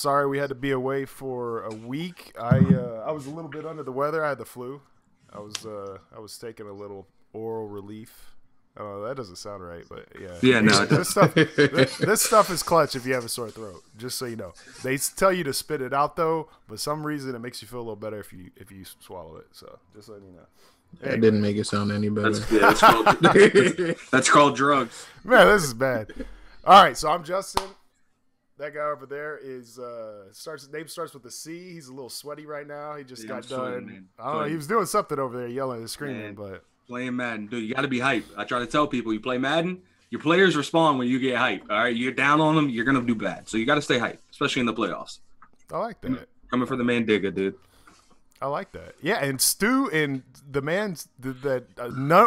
Sorry we had to be away for a week. I was a little bit under the weather. I had the flu. I was taking a little oral relief. Oh, that doesn't sound right, but yeah. Yeah, no. This stuff is clutch if you have a sore throat. Just so you know, they tell you to spit it out though, but some reason it makes you feel a little better if you swallow it. So just letting you know. Anyway. That didn't make it sound any better. That's called drugs. Man, this is bad. All right, so I'm Justin. That guy over there is name starts with a C. He's a little sweaty right now. He just got done. I don't know. He was doing something over there, yelling and screaming, but playing Madden, dude. You got to be hype. I try to tell people, you play Madden, your players respond when you get hype. All right, you're down on them, you're gonna do bad. So you got to stay hype, especially in the playoffs. I like that. Coming for the man, Digga, dude. I like that. Yeah, and Stu and the man that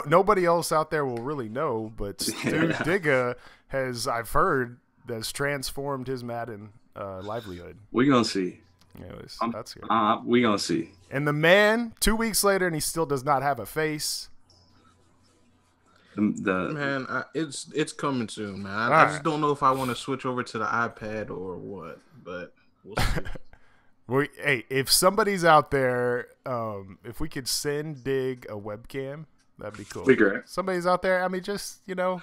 nobody else out there will really know, but Stu Digga I've heard, has transformed his Madden livelihood. We gonna see. Anyways, that's good. We gonna see. And the man, 2 weeks later, and he still does not have a face. Man, it's coming soon, man. I just don't know if I want to switch over to the iPad or what, but we'll see. Hey, if somebody's out there, if we could send Dig a webcam, that'd be cool. Be great. Somebody's out there. I mean, just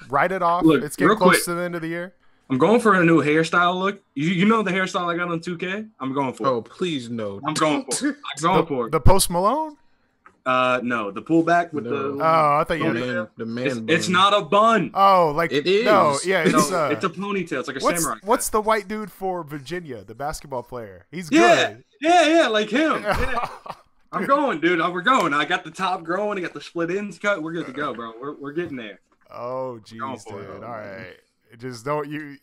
write it off. Look, it's getting close to the end of the year. I'm going for a new hairstyle look. You know the hairstyle I got on 2K? I'm going for it. Oh, please no. I'm going for it. I'm going for it. The Post Malone? No, the pullback with the. Oh, I thought you were the man. It's not a bun. Oh, like it is. No, yeah, it's a ponytail. It's like a samurai. What's the white dude for Virginia, the basketball player? He's good. Yeah, like him. Yeah. I'm going, dude. We're going. I got the top growing. I got the split ends cut. We're good to go, bro. We're getting there. Oh, jeez, dude. All right, just don't you.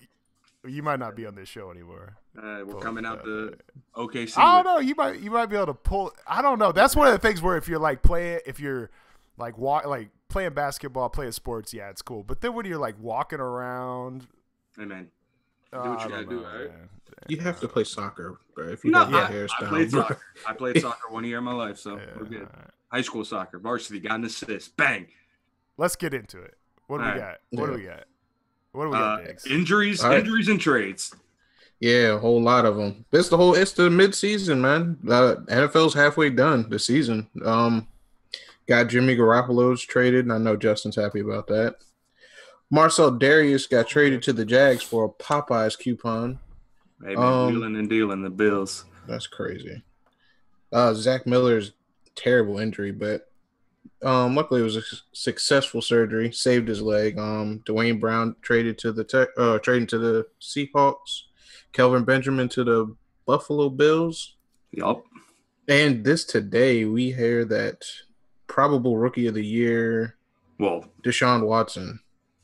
You might not be on this show anymore. We're coming out to OKC. I don't know. You might be able to pull. I don't know. That's one of the things where if you're like playing basketball, playing sports, yeah, it's cool. But then when you're like walking around, hey man, do what you gotta do, right? You have to play soccer, bro. If you got that hairstyle. I played soccer 1 year of my life, so we're good. Right. High school soccer, varsity, got an assist, bang. Let's get into it. What do we got? What do we got? What do we got, Diggs? Injuries and trades. Yeah, a whole lot of them. It's the mid-season, man. NFL's halfway done the season. Got Jimmy Garoppolo's traded, and I know Justin's happy about that. Marcel Darius got traded to the Jags for a Popeyes coupon. Hey, man, wheeling and dealing the Bills. That's crazy. Zach Miller's terrible injury, but luckily it was a successful surgery. Saved his leg. Dwayne Brown traded to the Seahawks. Kelvin Benjamin to the Buffalo Bills. Yup. And today we hear that probable rookie of the year. Well, Deshaun Watson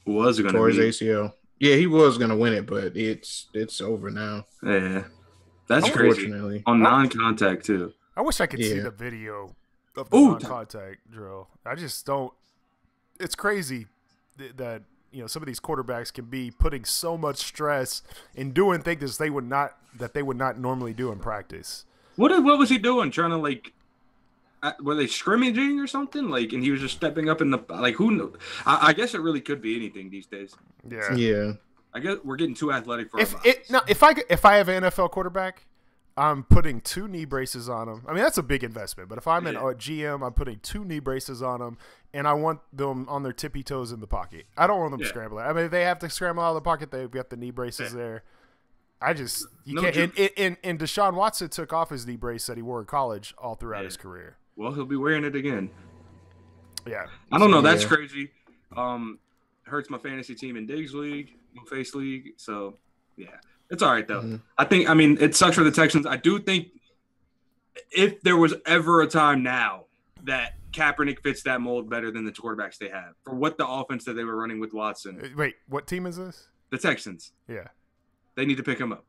was going to his ACL. Yeah, he was going to win it, but it's over now. Yeah, that's crazy. On non-contact too. I wish I could see the video of the non-contact drill. I just don't. It's crazy that some of these quarterbacks can be putting so much stress in doing things they would not normally do in practice. What was he doing? Trying to were they scrimmaging or something? And he was just stepping up in the who knew? I guess it really could be anything these days. Yeah. I guess we're getting too athletic for if I have an NFL quarterback, I'm putting 2 knee braces on him. I mean, that's a big investment. But if I'm a GM, I'm putting 2 knee braces on them, and I want them on their tippy toes in the pocket. I don't want them scrambling. I mean, if they have to scramble out of the pocket, they've got the knee braces there. You can't. And Deshaun Watson took off his knee brace that he wore in college all throughout his career. Well, he'll be wearing it again. Yeah. I don't know. That's crazy. Hurts my fantasy team in Diggs League, No Face League. So, yeah. It's all right, though. Mm-hmm. I mean, it sucks for the Texans. I do think if there was ever a time now that Kaepernick fits that mold better than the quarterbacks they have for what the offense that they were running with Watson. Wait, what team is this? The Texans. Yeah. They need to pick him up.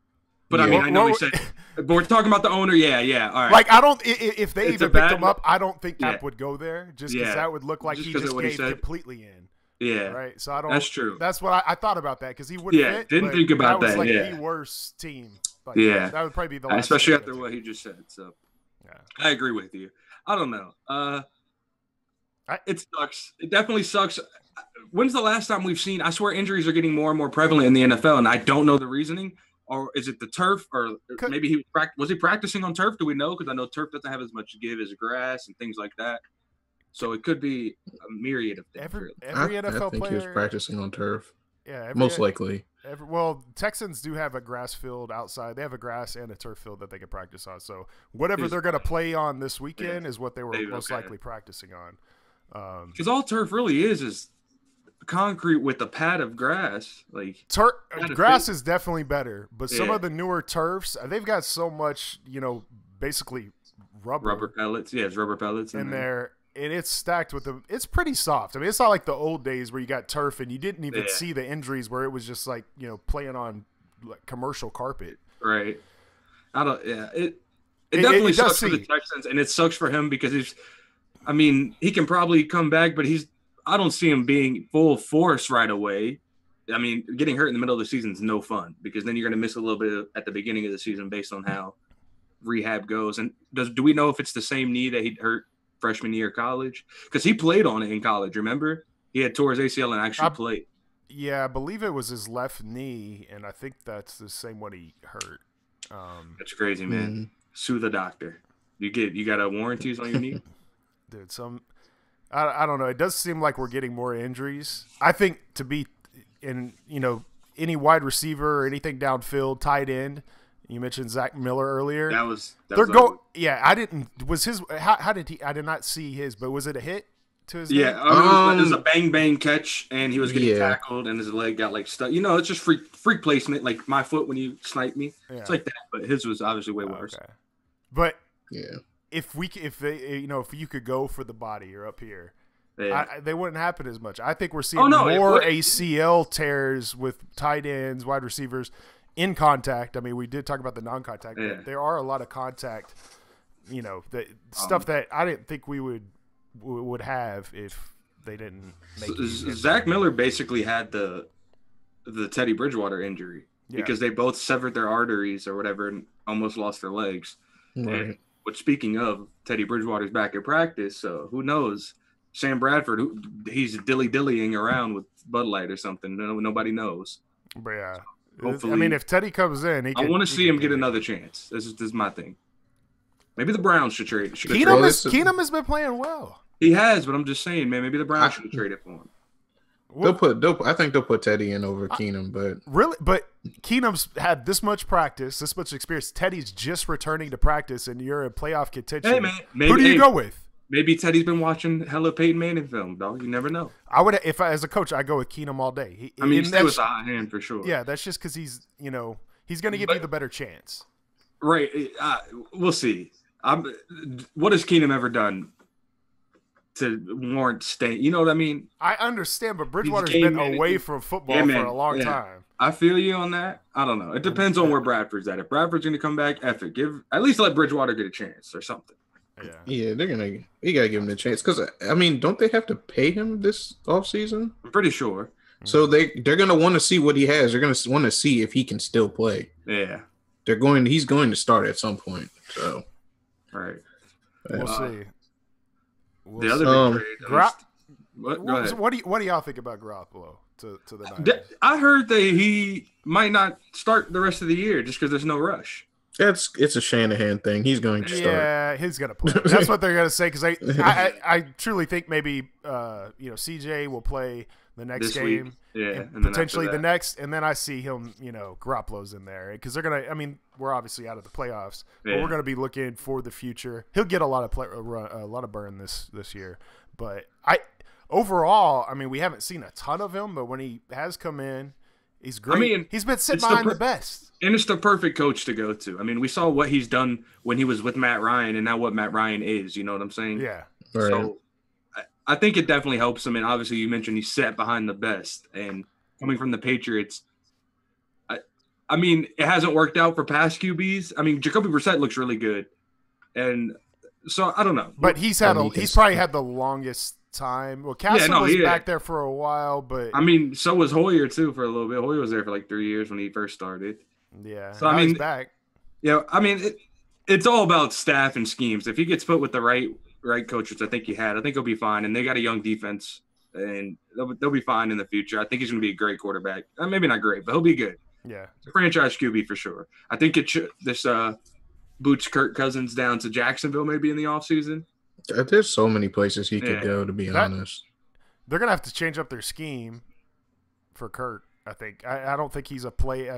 But, I mean, I know we said – but we're talking about the owner. Yeah, all right. I don't – if they even picked him up, I don't think Cap would go there just because that would look like he just gave completely in. Yeah. Right. So I don't. That's true. That's what I thought about that because he wouldn't. Yeah. Didn't think about that. That was the worst team. That would probably be the last. Especially after what he just said. So. Yeah. I agree with you. I don't know. It sucks. It definitely sucks. When's the last time we've seen? I swear injuries are getting more and more prevalent in the NFL, and I don't know the reasoning. or is it the turf, or maybe was he practicing on turf? Do we know? Because I know turf doesn't have as much give as grass and things like that. So it could be a myriad of things. Every NFL I think player, he was practicing on turf. Yeah, most likely. Well, Texans do have a grass field outside. They have a grass and a turf field that they can practice on. So whatever they're going to play on this weekend is what they were most likely practicing on. Because all turf really is concrete with a pad of grass. Like grass is definitely better, but some of the newer turfs, they've got so much, basically rubber pellets. Yeah, it's rubber pellets in there. And it's stacked with them. It's pretty soft. I mean, it's not like the old days where you got turf and you didn't even see the injuries, where it was just like, playing on like commercial carpet. Right. It definitely sucks for the Texans, and it sucks for him because he can probably come back, but I don't see him being full force right away. I mean, getting hurt in the middle of the season is no fun, because then you're going to miss a little bit at the beginning of the season based on how rehab goes. And do we know if it's the same knee that he hurt freshman year of college? Because he played on it in college, remember? He had tore his ACL and actually played. Yeah, I believe it was his left knee, and I think that's the same one he hurt. That's crazy, man. Sue the doctor. You got a warranties on your knee? Dude, I don't know. It does seem like we're getting more injuries. I think to be in, any wide receiver or anything downfield, tight end. You mentioned Zach Miller earlier. I didn't. Was his? How did he? I did not see his, but was it a hit to his? Yeah, it was a bang catch, and he was getting tackled, and his leg got like stuck. It's just freak placement, like my foot when you snipe me. Yeah. It's like that, but his was obviously way worse. Okay. But if you could go for the body or up here, they wouldn't happen as much. I think we're seeing more ACL tears with tight ends, wide receivers. In contact. I mean, we did talk about the non-contact, but there are a lot of contact, stuff that I didn't think we would have if they didn't make Zach Miller basically had the Teddy Bridgewater injury because they both severed their arteries or whatever and almost lost their legs. Right. But speaking of, Teddy Bridgewater's back at practice, so who knows? Sam Bradford, he's dilly-dillying around with Bud Light or something. Nobody knows. But yeah. Hopefully, I mean, if Teddy comes in, I want to see him get another chance. This is my thing. Maybe the Browns should trade. Keenum has been playing well. He has, but I'm just saying, man. Maybe the Browns should have traded for him. I think they'll put Teddy in over Keenum, but Keenum's had this much practice, this much experience. Teddy's just returning to practice, and you're in playoff contention. Hey, man, who do you go with? Maybe Teddy's been watching hella Peyton Manning film, dog. You never know. As a coach, I go with Keenum all day. He still with a hot hand for sure. Yeah, that's just because he's going to give you the better chance. Right. We'll see. What has Keenum ever done to warrant staying? You know what I mean? I understand, but Bridgewater's been away from football for a long time. I feel you on that. I don't know. It depends on where Bradford's at. If Bradford's going to come back, at least let Bridgewater get a chance or something. Yeah, you gotta give him a chance because don't they have to pay him this offseason? I'm pretty sure. So they're gonna want to see what he has. They're gonna want to see if he can still play. Yeah, he's going to start at some point. So, right, we'll see. The other big trade. What do y'all think about Garoppolo to the Niners? I heard that he might not start the rest of the year just because there's no rush. It's a Shanahan thing. He's going to start. Yeah, he's going to play. That's what they're going to say because I truly think maybe CJ will play the next game, and potentially the next, and then I see him. Garoppolo's in there because they're going to. I mean, we're obviously out of the playoffs, but we're going to be looking for the future. He'll get a lot of burn this year, but overall, we haven't seen a ton of him, but when he has come in, he's great. He's been sitting behind the best. And it's the perfect coach to go to. We saw what he's done when he was with Matt Ryan and now what Matt Ryan is. You know what I'm saying? Yeah. Right. So I think it definitely helps him. And obviously you mentioned he's set behind the best. And coming from the Patriots, it hasn't worked out for past QBs. Jacoby Brissett looks really good. And so I don't know. But he's probably had the longest time. Well, Castle was back there for a while, but so was Hoyer too for a little bit. Hoyer was there for like 3 years when he first started. Yeah. So he's back. Yeah, it's all about staff and schemes. If he gets put with the right coach, which I think he had, I think he'll be fine. And they got a young defense, and they'll be fine in the future. I think he's going to be a great quarterback. Maybe not great, but he'll be good. Yeah. It's a franchise QB for sure. I think it should boots Kirk Cousins down to Jacksonville maybe in the offseason. There's so many places he could go, to be honest. They're going to have to change up their scheme for Kirk, I think. I don't think he's a play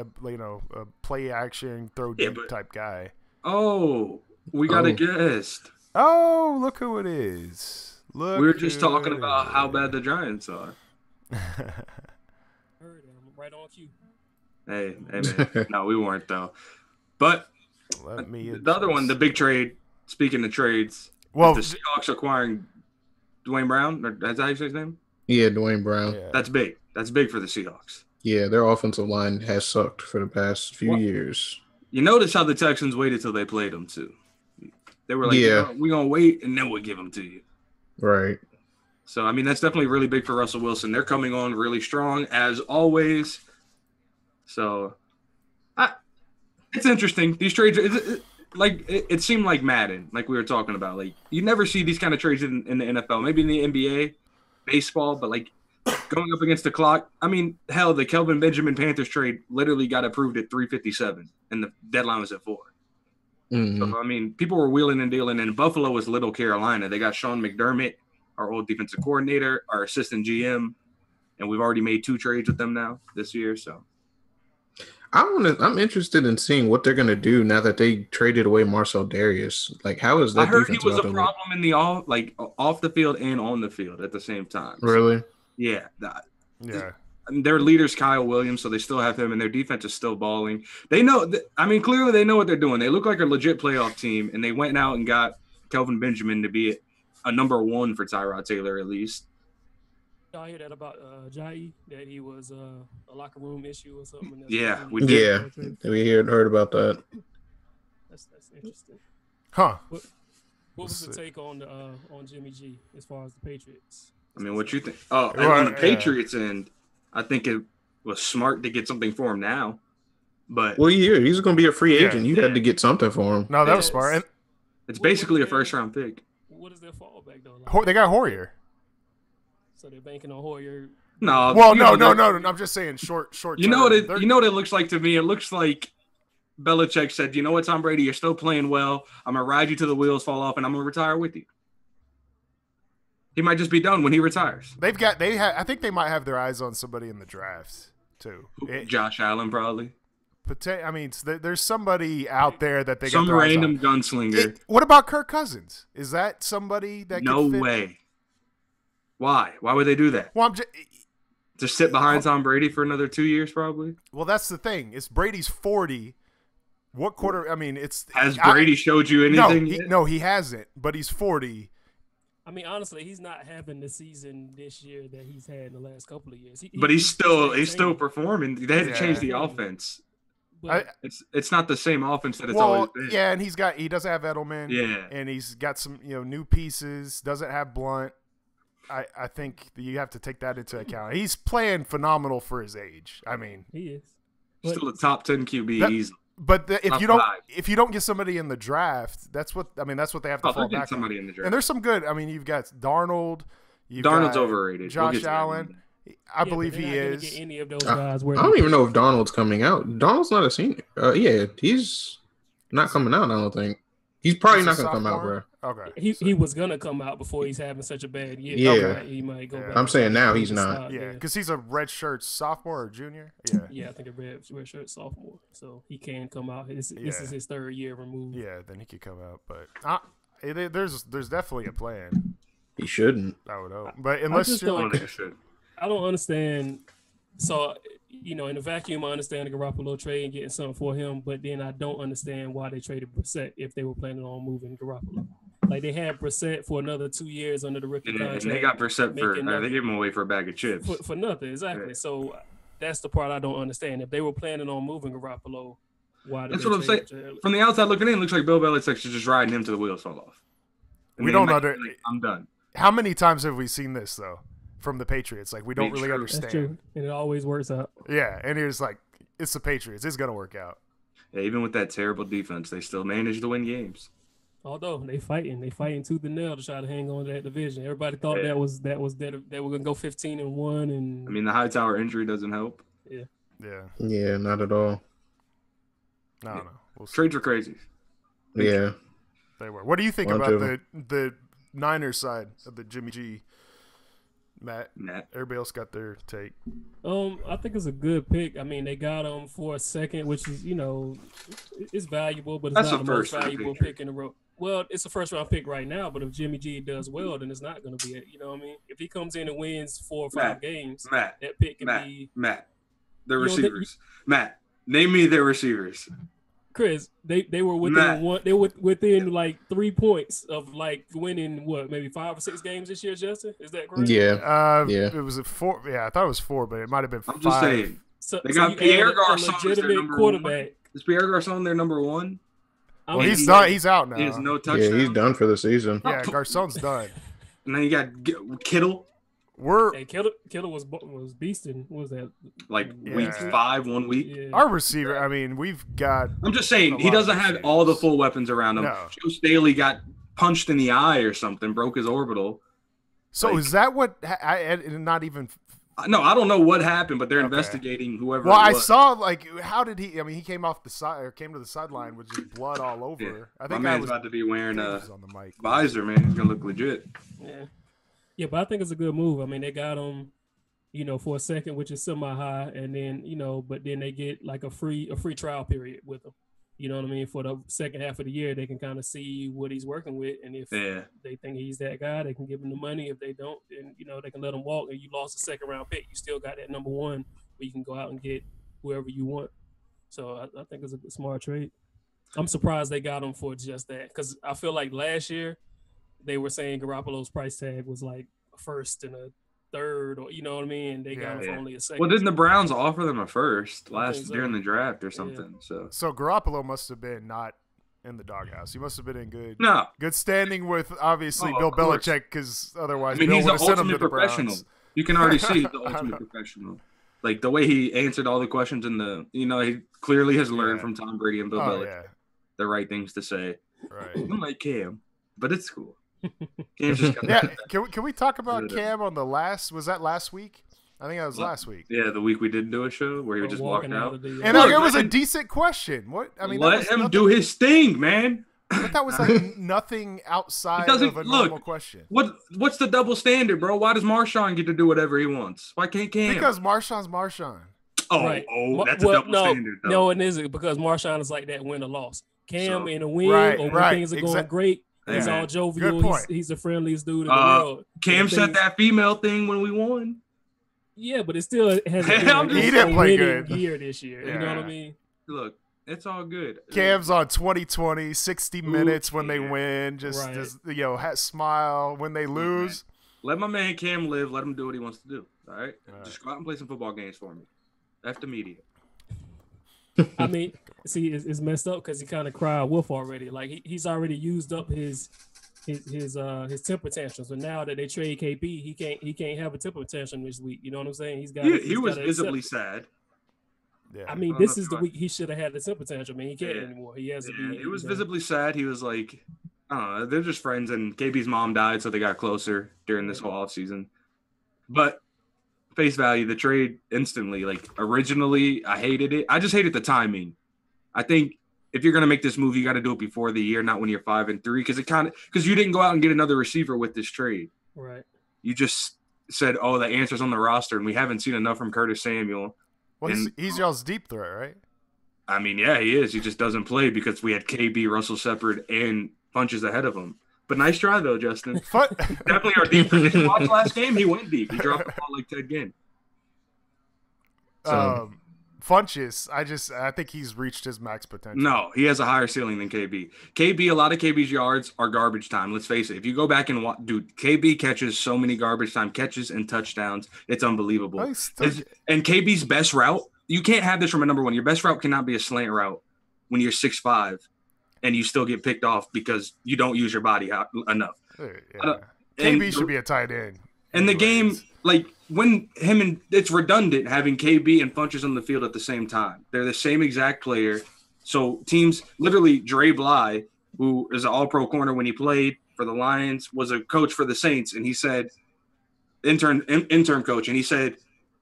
action, throw deep type guy. Oh, we got a guest. Oh, look who it is. We were just talking about how bad the Giants are. Heard him right on cue. Hey, man. No, we weren't, though. But the other one, the big trade, speaking of trades, the Seahawks acquiring Dwayne Brown. Is that how you say his name? Yeah, Dwayne Brown. Yeah. That's big. That's big for the Seahawks. Yeah, their offensive line has sucked for the past few years. You notice how the Texans waited till they played them, too. They were like, we're going to wait, and then we'll give them to you. Right. So, I mean, that's definitely really big for Russell Wilson. They're coming on really strong, as always. So, it's interesting. These trades, it seemed like Madden, like we were talking about. Like, you never see these kind of trades in the NFL. Maybe in the NBA, baseball, but, like, going up against the clock. I mean, hell, the Kelvin Benjamin Panthers trade literally got approved at 3:57, and the deadline was at 4. Mm-hmm. So, I mean, people were wheeling and dealing, and Buffalo was Little Carolina. They got Sean McDermott, our old defensive coordinator, our assistant GM, and we've already made 2 trades with them now this year. So, I'm interested in seeing what they're going to do now that they traded away Marcel Darius. Like, how is that? I heard he was a problem in the off the field and on the field at the same time. Really? Yeah. Yeah. Their leader's Kyle Williams, so they still have him, and their defense is still balling. They know – I mean, clearly they know what they're doing. They look like a legit playoff team, and they went out and got Kelvin Benjamin to be a number 1 for Tyrod Taylor at least. Y'all hear that about Jai, that he was a locker room issue or something? Yeah, we did. Yeah, we heard about that. That's interesting. Huh. What was the take on Jimmy G as far as the Patriots? I mean, what you think? Oh, on the Patriots end, I think it was smart to get something for him now. But he's going to be a free agent. You had to get something for him. No, that was smart. It's basically a first-round pick. What is their fallback, though? They got Hoyer. So they're banking on Hoyer. No. Well, no. I'm just saying short. You know what it looks like to me? It looks like Belichick said, "You know what, Tom Brady, you're still playing well. I'm gonna ride you till the wheels fall off, and I'm gonna retire with you." He might just be done when he retires. I think they might have their eyes on somebody in the drafts too. Josh Allen probably. I mean, there's somebody out there that they some got their eyes random on. gunslinger. What about Kirk Cousins? Is that somebody that? No way. Why? Why would they do that? Well, just sit behind Tom Brady for another 2 years, probably. Well, that's the thing. It's Brady's 40. What quarter? I mean, has Brady showed you anything? No, he hasn't. But he's 40. I mean, honestly, he's not having the season this year that he's had in the last couple of years. But he's still performing. They had to change the offense. It's not the same offense that it's always been. Yeah, and he doesn't have Edelman. Yeah, and he's got some new pieces. Doesn't have Blunt. I think you have to take that into account. He's playing phenomenal for his age. I mean, he is still a top 10 QB. But if you don't get somebody in the draft, that's what they have to fall back somebody on. In the draft. And there's some good. I mean, you've got Darnold. Darnold's overrated. Josh Allen. I believe he is. Get any of those guys I don't even know if Darnold's coming out. Darnold's not a senior. Yeah, he's not coming out. I don't think. He's probably not going to come out, bro. Okay. He was going to come out before he's having such a bad year. Yeah. Okay. He might go back. I'm saying now he's not. Yeah, because he's a redshirt sophomore or junior. Yeah, I think a redshirt sophomore. So he can come out. This is his 3rd year removed. Yeah, then he could come out. But there's definitely a plan. He shouldn't. I would hope. But unless I don't understand. So, in a vacuum, I understand the Garoppolo trade and getting something for him, but then I don't understand why they traded Brissett if they were planning on moving Garoppolo. Like, they had Brissett for another 2 years under the rookie contract. And they got Brissett they gave him away for a bag of chips. For nothing, exactly. Yeah. So that's the part I don't understand. If they were planning on moving Garoppolo, why did That's what I'm saying. From the outside looking in, it looks like Bill Belichick's just riding him till the wheels fall off. We don't know. I'm done. How many times have we seen this, though? From the Patriots, like we don't really understand. That's true. And it always works out. Yeah, and it's like it's the Patriots. It's gonna work out. Yeah, even with that terrible defense, they still manage to win games. Although they fighting tooth and nail to try to hang on to that division. Everybody thought that they were gonna go 15-1, and I mean the Hightower injury doesn't help. Yeah, Yeah, not at all. I don't know. We'll see. Trades are crazy. Yeah. They were. What do you think Bunch about of the Niners side of the Jimmy G? Matt. Everybody else got their take. I think it's a good pick. I mean, they got him for a second, which is, it's valuable, but it's That's not a the most first-round valuable pick in the row. Well, it's a first round pick right now, but if Jimmy G does well, then it's not going to be it. You know what I mean? If he comes in and wins 4 or 5 games, that pick can be. Matt, the receivers. Matt, name me their receivers. Chris, they were within one. They were within like 3 points of like winning maybe 5 or 6 games this year. Justin, is that correct? Yeah. It was 4. Yeah, I thought it was 4, but it might have been 5. I'm just saying. They got Pierre Garçon, legitimate quarterback. Is Pierre Garçon their number 1? Well, he's not. He's out now. He has no touchdown. Yeah, he's done for the season. Yeah, Garçon's done. And then you got Kittle. Kittle was beasting. What was that? Like week 5, 1 week. Yeah. Our receiver. I mean, we've got. I'm just saying he doesn't have all the full weapons around him. No. Joe Staley got punched in the eye or something, broke his orbital. So is that what? Not even. No, I don't know what happened, but they're investigating whoever. Well, I saw how did he? I mean, he came off the side or came to the sideline with just blood all over. Yeah. I think my man's about to be wearing a on the mic. visor, man. He's gonna look legit. Yeah, but I think it's a good move. I mean, they got him, for a second, which is semi-high, and then but then they get like a free trial period with him. You know what I mean? For the second half of the year, they can kind of see what he's working with, and if they think he's that guy, they can give him the money. If they don't, then they can let him walk. And you lost a second-round pick, you still got that number 1 where you can go out and get whoever you want. So I think it's a smart trade. I'm surprised they got him for just that, because I feel like last year they were saying Garoppolo's price tag was like a first and a third, or you know what I mean? They got him for only a second. Well, didn't the Browns offer them a first during the draft or something? Yeah. So Garoppolo must have been not in the doghouse. He must have been in good standing with obviously Bill Belichick, because otherwise Bill he's would the have sent him to ultimate the professional. Browns. You can already see he's the ultimate professional. Like the way he answered all the questions in the, he clearly has learned from Tom Brady and Bill Belichick the right things to say. Right. I'm like Cam, but it's cool. Can we talk about Cam on the last? Was that last week? I think that was last week. Yeah, the week we didn't do a show where he was just walking out. And it was a decent question. What I mean, let him do his thing, man. But that was like nothing outside of a normal question. What's the double standard, bro? Why does Marshawn get to do whatever he wants? Why can't Cam? Because Marshawn's Marshawn. That's a double standard, though. No, it isn't, because Marshawn is like that win or loss. Cam in a win or when things are going great. He's all jovial. He's the friendliest dude in the world. Cam said that female thing when we won. Yeah, but it still hasn't been he didn't play good year this year. Yeah. You know what I mean? Look, it's all good. Cam's on 2020, 60 minutes when they win. Just smile when they lose. Let my man Cam live. Let him do what he wants to do. All right? Just go out and play some football games for me. F the media. I mean, see, it's messed up because he kind of cried wolf already. Like he's already used up his temper tantrums. But now that they trade KP, he can't have a temper tantrum this week. You know what I'm saying? He was visibly sad. Yeah. I mean, this is the week he should have had the temper tantrum. I mean, he can't anymore. He has to be. He was visibly sad. He was like, I don't know, they're just friends, and KP's mom died, so they got closer during this whole offseason. But face value, the trade instantly, like originally I hated it. I just hated the timing. I think if you're gonna make this move, you got to do it before the year, not when you're 5-3, because you didn't go out and get another receiver with this trade. Right. You just said, oh, the answer's on the roster, and we haven't seen enough from Curtis Samuel. Well, he's y'all's deep threat, right? I mean, yeah, he is. He just doesn't play because we had KB, Russell Shepard, and Funches ahead of him. But nice try, though, Justin. Definitely our deep. If you watch last game, he went deep. He dropped the ball like Ted Ginn. Funches, I think he's reached his max potential. No, he has a higher ceiling than KB. A lot of KB's yards are garbage time. Let's face it. If you go back and watch, dude, KB catches so many garbage time catches and touchdowns. It's unbelievable. And KB's best route, you can't have this from a number 1. Your best route cannot be a slant route when you're 6'5". And you still get picked off because you don't use your body out enough. Yeah. KB should be a tight end. And the game, like it's redundant having KB and Funches on the field at the same time. They're the same exact player. So teams, literally Dre Bly, who is an all-pro corner when he played for the Lions, was a coach for the Saints. And he said, intern coach, and he said,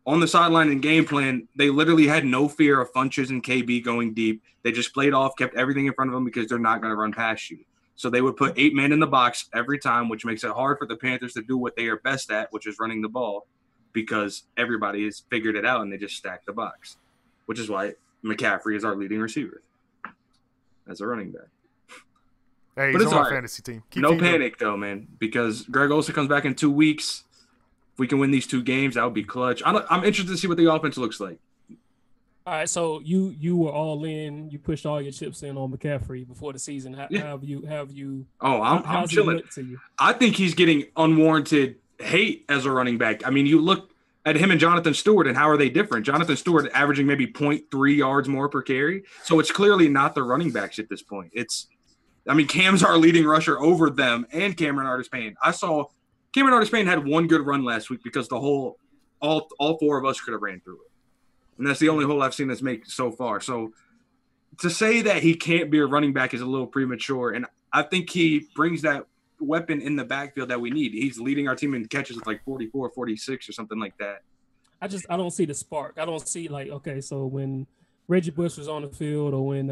on the sideline and game plan, they literally had no fear of Funches and KB going deep. They just played off, kept everything in front of them because they're not going to run past you. So they would put 8 men in the box every time, which makes it hard for the Panthers to do what they are best at, which is running the ball, because everybody has figured it out and they just stack the box, which is why McCaffrey is our leading receiver as a running back. Hey, but he's it's on all our right. fantasy team. No panic, though, man, because Greg Olsen comes back in 2 weeks. If we can win these 2 games, that would be clutch. I'm interested to see what the offense looks like. All right, so you were all in. You pushed all your chips in on McCaffrey before the season. How have you? Oh, I'm chilling. To you? I think he's getting unwarranted hate as a running back. I mean, you look at him and Jonathan Stewart, and how are they different? Jonathan Stewart averaging maybe 0.3 yards more per carry, so it's clearly not the running backs at this point. Cam's our leading rusher over them and Cameron Artis-Payne. I saw Cameron Artis-Payne had one good run last week because all 4 of us could have ran through it. And that's the only hole I've seen us make so far. So to say that he can't be a running back is a little premature. And I think he brings that weapon in the backfield that we need. He's leading our team in catches with like 44, 46 or something like that. I don't see the spark. I don't see so when Reggie Bush was on the field or when,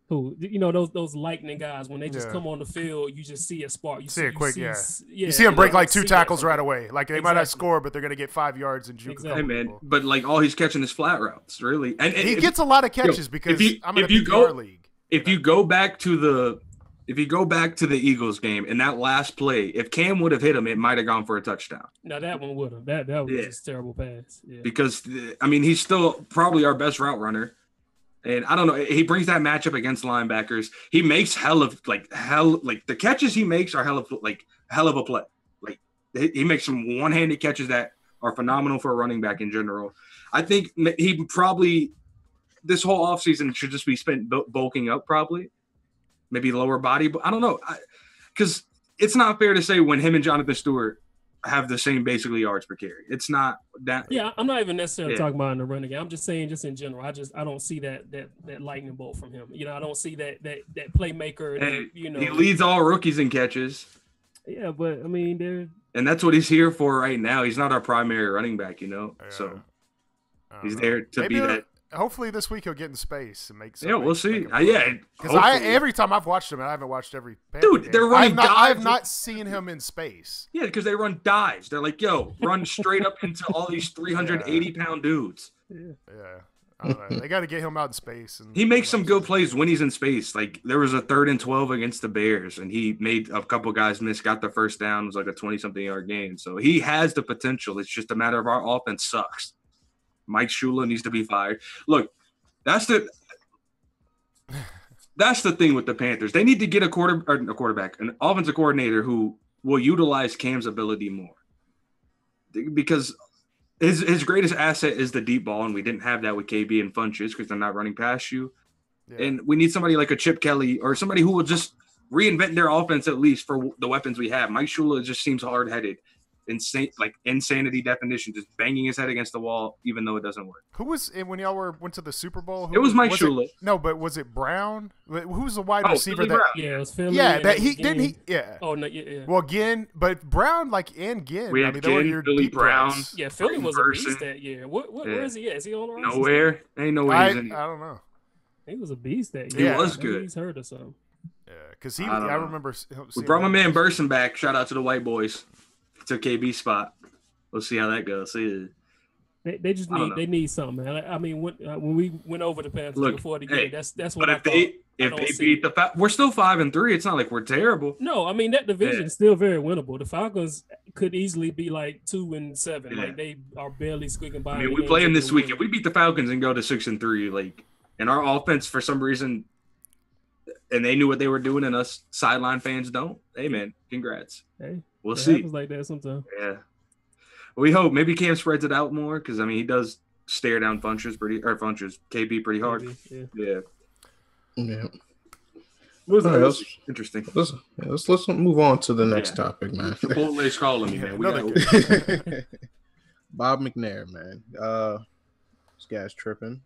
those lightning guys, when they just come on the field, you just see a spark. You see it quick, yeah. You see them break like 2 tackles right away. Like they might not score, but they're going to get 5 yards and juke a couple people. But like all he's catching is flat routes, really. And he gets a lot of catches because I'm in a PPR league. If you go back to the Eagles game in that last play, if Cam would have hit him, it might have gone for a touchdown. No, that one would have. That was just a terrible pass. Yeah. Because he's still probably our best route runner. And I don't know, he brings that matchup against linebackers. He makes the catches he makes are hell of a play. Like he makes some one-handed catches that are phenomenal for a running back in general. I think he probably this whole offseason should just be spent bulking up, probably maybe lower body, but I don't know, because it's not fair to say when him and Jonathan Stewart have the same basically yards per carry. It's not that. Yeah, I'm not even necessarily talking about in the running game. I'm just saying, just in general, I don't see that lightning bolt from him. I don't see that playmaker. And he leads all rookies in catches. Yeah, but I mean, and that's what he's here for right now. He's not our primary running back, so he's there to be that. Hopefully this week he'll get in space and make some. Yeah, we'll see. Because every time I've watched him, and I haven't watched every Dude, game, they're running dives. I have not seen him in space. Yeah, because they run dives. They're like, run straight up into all these 380-pound dudes. Yeah. I don't know. They got to get him out in space. And he makes some good plays when he's in space. Like there was a 3rd and 12 against the Bears, and he made a couple guys miss, got the first down. It was like a 20-something yard gain. So he has the potential. It's just a matter of our offense sucks. Mike Shula needs to be fired. Look, that's the thing with the Panthers. They need to get an offensive coordinator who will utilize Cam's ability more. Because his greatest asset is the deep ball, and we didn't have that with KB and Funches because they're not running past you. Yeah. And we need somebody like a Chip Kelly or somebody who will just reinvent their offense at least for the weapons we have. Mike Shula just seems hard-headed. Insane, like insanity definition, just banging his head against the wall, even though it doesn't work. Who was it when y'all went to the Super Bowl? It was Mike Shula. No, but was it Brown? Who's the wide receiver Philly that? Brown. Yeah, it was Philly. Yeah, that he didn't he. Yeah. Oh no, yeah. Well, Ginn, but Brown and Ginn. We had Ginn, Philly Brown. Yeah, Philly was a beast that year. Where is he at? Is he on the roster? Nowhere. Ain't nowhere. I don't know. He was a beast that year. He was good. He's hurt or something. Yeah, because I remember. We brought my man Burson back. Shout out to the white boys. Took KB's spot. We'll see how that goes. They just need something, man. I mean, when we went over the Panthers before the game, that's what. But if they beat we're still 5-3. It's not like we're terrible. No, I mean that division is still very winnable. The Falcons could easily be like 2-7. Yeah. Like they are barely squeaking by. I mean, we play them this week. If we beat the Falcons and go to 6-3, like, and our offense for some reason, and they knew what they were doing, and us sideline fans don't. Hey, man, congrats. Hey, we'll see. Happens like that sometimes. Yeah. We hope maybe Cam spreads it out more because he does stare down Funches KB pretty hard. Yeah. Interesting. Let's move on to the next topic, man. Chipotle's calling me, man. Bob Mcnair, man. This guy's tripping.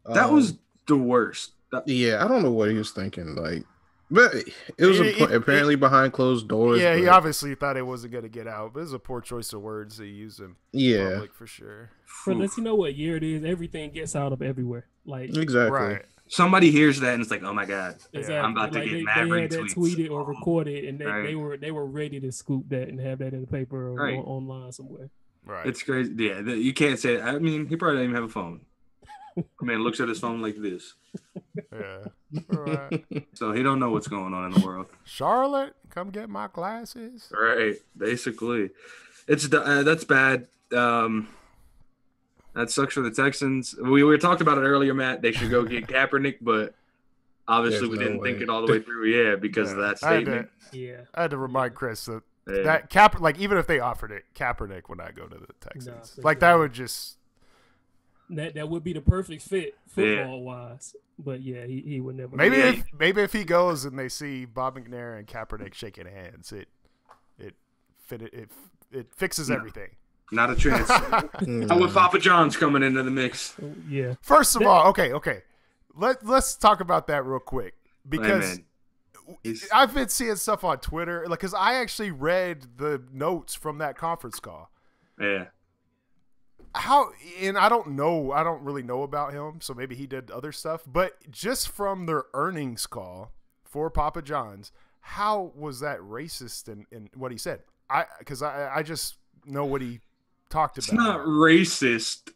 That was the worst. Yeah, I don't know what he was thinking. Like, But it was apparently behind closed doors. Yeah, but he obviously thought it wasn't going to get out. But it was a poor choice of words he used in public for sure. But let's you know what year it is. Everything gets out of everywhere. Like exactly. Right. Somebody hears that and it's like, oh my god, exactly. I'm about to get mad they had retweets. that tweeted or recorded, and they were ready to scoop that and have that in the paper or online somewhere. Right. It's crazy. Yeah, you can't say it. I mean, he probably doesn't even have a phone. Man looks at his phone like this. Yeah. Right. So he don't know what's going on in the world. Charlotte, come get my glasses. Right. Basically, it's that's bad. That sucks for the Texans. We were talking about it earlier, Matt. They should go get Kaepernick, but obviously we didn't think it all the way through. Yeah, because of that statement. I had to remind Chris that even if they offered it, Kaepernick would not go to the Texans. That would just that would be the perfect fit football wise. But yeah, he would never. Maybe if he goes and they see Bob McNair and Kaepernick shaking hands, it fixes everything. Not a chance. How with Papa John's coming into the mix? Yeah. First of all, okay. Let's talk about that real quick because I've been seeing stuff on Twitter, because I actually read the notes from that conference call. Yeah. And I don't really know about him, so maybe he did other stuff. But just from their earnings call for Papa John's, how was that racist in what he said? Because I just know what he talked about. It's not racist.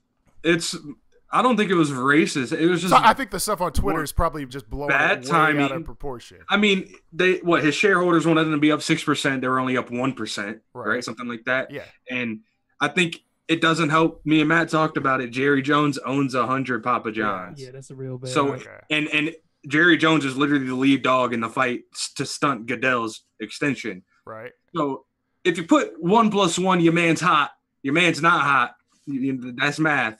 I don't think it was racist. It was just. So I think the stuff on Twitter is probably just blown way out of proportion. I mean, his shareholders wanted them to be up 6%. They were only up 1%, right? Something like that. Yeah. And I think it doesn't help. Me and Matt talked about it. Jerry Jones owns 100 Papa John's. Yeah, that's a real bad. So and Jerry Jones is literally the lead dog in the fight to stunt Goodell's extension. Right. So if you put 1 + 1, your man's hot. Your man's not hot. That's math.